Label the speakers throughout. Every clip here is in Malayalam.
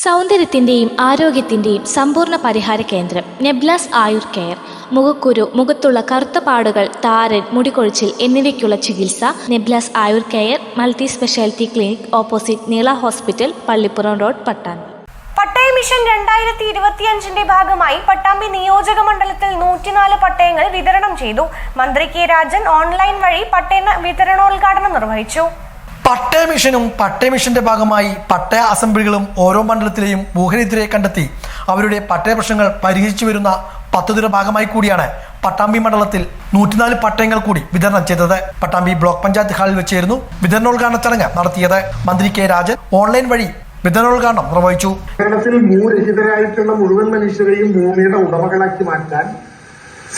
Speaker 1: സൗന്ദര്യത്തിന്റെയും ആരോഗ്യത്തിന്റെയും സമ്പൂർണ്ണ പരിഹാര കേന്ദ്രം നെബ്ലാസ് ആയുർ കെയർ. മുഖക്കുരു, മുഖത്തുള്ള കറുത്ത പാടുകൾ, താരൻ, മുടികൊഴിച്ചിൽ എന്നിവയ്ക്കുള്ള ചികിത്സ നെബ്ലാസ് Ayur care multi speciality clinic, opposite Neela hospital, Pallippuram road, Pattambi.
Speaker 2: പട്ടയ മിഷൻ 2025 ഭാഗമായി പട്ടാമ്പി നിയോജക മണ്ഡലത്തിൽ 104 പട്ടയങ്ങൾ വിതരണം ചെയ്തു. മന്ത്രി കെ രാജൻ ഓൺലൈൻ വഴി പട്ടയ വിതരണോദ്ഘാടനം നിർവഹിച്ചു.
Speaker 3: പട്ടയ മിഷനും പട്ടയ മിഷന്റെ ഭാഗമായി പട്ടയ അസംബ്ലികളും ഓരോ മണ്ഡലത്തിലെയും ഭൂരഹിതരെ കണ്ടെത്തി അവരുടെ പട്ടയ പ്രശ്നങ്ങൾ പരിഹരിച്ചു വരുന്ന പദ്ധതിയുടെ ഭാഗമായി കൂടിയാണ് പട്ടാമ്പി മണ്ഡലത്തിൽ 104 പട്ടയങ്ങൾ കൂടി വിതരണം ചെയ്തത്. പട്ടാമ്പി ബ്ലോക്ക് പഞ്ചായത്ത് ഹാളിൽ വെച്ചായിരുന്നു വിതരണോദ്ഘാടന ചടങ്ങ് നടത്തിയത്. മന്ത്രി കെ രാജൻ ഓൺലൈൻ വഴി വിതരണോദ്ഘാടനം നിർവഹിച്ചു.
Speaker 4: കേരളത്തിൽ ഭൂരഹിതരായിട്ടുള്ള മുഴുവൻ മനുഷ്യരെയും ഭൂമിയുടെ ഉടമകളാക്കി മാറ്റാൻ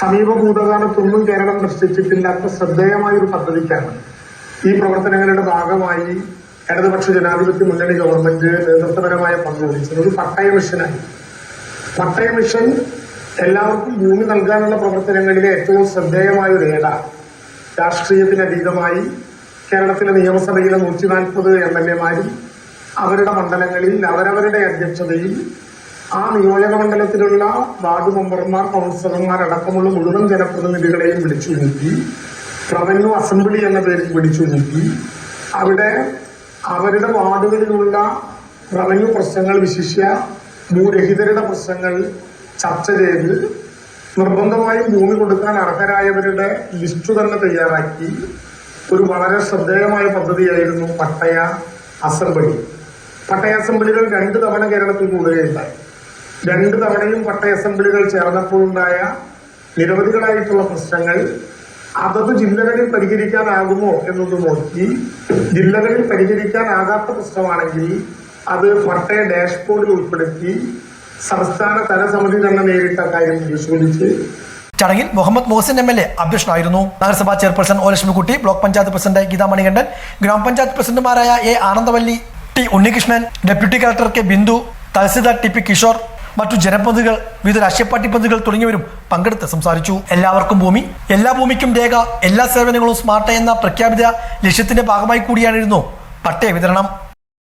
Speaker 4: സമീപ ഭൂതകാലത്തൊന്നും കേരളം സൃഷ്ടിച്ചിട്ടില്ലാത്ത ശ്രദ്ധേയമായ ഒരു പദ്ധതിക്കാണ് ഈ പ്രവർത്തനങ്ങളുടെ ഭാഗമായി ഇടതുപക്ഷ ജനാധിപത്യ മുന്നണി ഗവൺമെന്റ് നേതൃത്വപരമായ പങ്കുവഹിച്ചത് ഒരു പട്ടയ മിഷനായി. പട്ടയ മിഷൻ എല്ലാവർക്കും ഭൂമി നൽകാനുള്ള പ്രവർത്തനങ്ങളിലെ ഏറ്റവും ശ്രദ്ധേയമായ ഒരു ഏടാണ്. രാഷ്ട്രീയത്തിനതീതമായി കേരളത്തിലെ നിയമസഭയിലെ 140 MLA-മാരും അവരുടെ മണ്ഡലങ്ങളിൽ അവരവരുടെ അധ്യക്ഷതയിൽ ആ നിയോജക മണ്ഡലത്തിലുള്ള വാർഡ് മെമ്പർമാർ, കൗൺസിലർമാർ അടക്കമുള്ള മുഴുവൻ ജനപ്രതിനിധികളെയും വിളിച്ചു നീക്കി റവന്യൂ അസംബ്ലി എന്ന പേരിൽ വിളിച്ചു നീക്കി അവിടെ അവരുടെ വാർഡുകളിലുള്ള റവന്യൂ പ്രശ്നങ്ങൾ, വിശിഷ്യ ഭൂരഹിതരുടെ പ്രശ്നങ്ങൾ ചർച്ച ചെയ്ത് നിർബന്ധമായും ഭൂമി കൊടുക്കാൻ അർഹരായവരുടെ ലിസ്റ്റ് തന്നെ തയ്യാറാക്കി ഒരു വളരെ ശ്രദ്ധേയമായ പദ്ധതിയായിരുന്നു പട്ടയ അസംബ്ലി. പട്ടയ അസംബ്ലികൾ 2 തവണ കേരളത്തിൽ കൂടുകയുണ്ടായി. 2 തവണയും പട്ടയ അസംബ്ലികൾ ചേർന്നപ്പോഴുണ്ടായ നിരവധികളായിട്ടുള്ള പ്രശ്നങ്ങൾ അതത് ജില്ലകളിൽ പരിഹരിക്കാനാകുമോ എന്നത് നോക്കി ജില്ലകളിൽ പരിഹരിക്കാനാകാത്ത പ്രശ്നമാണെങ്കിൽ അത് പട്ടയ ഡാഷ്ബോർഡിൽ ഉൾപ്പെടുത്തി സംസ്ഥാന തലസമിതി തന്നെ നേരിട്ട കാര്യം പരിശോധിച്ച്.
Speaker 3: ചടങ്ങിൽ മുഹമ്മദ് മോഹസിൻ MLA അധ്യക്ഷനായിരുന്നു. നഗരസഭാ chairperson O Lakshmikutty, block panchayat president Geetha Manikandan, ഗ്രാമപഞ്ചായത്ത് പ്രസിഡന്റുമാരായ A Anandavalli, T Unnikrishnan, deputy collector K Bindu, tahsildar T P Kishore, മറ്റു ജനപ്രതിനിധികൾ, വിവിധ രാഷ്ട്രീയ പാർട്ടി പ്രതിനിധികൾ തുടങ്ങിയവരും പങ്കെടുത്ത് സംസാരിച്ചു. എല്ലാവർക്കും ഭൂമി, എല്ലാ ഭൂമിക്കും രേഖ, എല്ലാ സേവനങ്ങളും സ്മാർട്ട് എന്ന പ്രഖ്യാപിത ലക്ഷ്യത്തിന്റെ ഭാഗമായി കൂടിയായിരുന്നു പട്ടയ വിതരണം.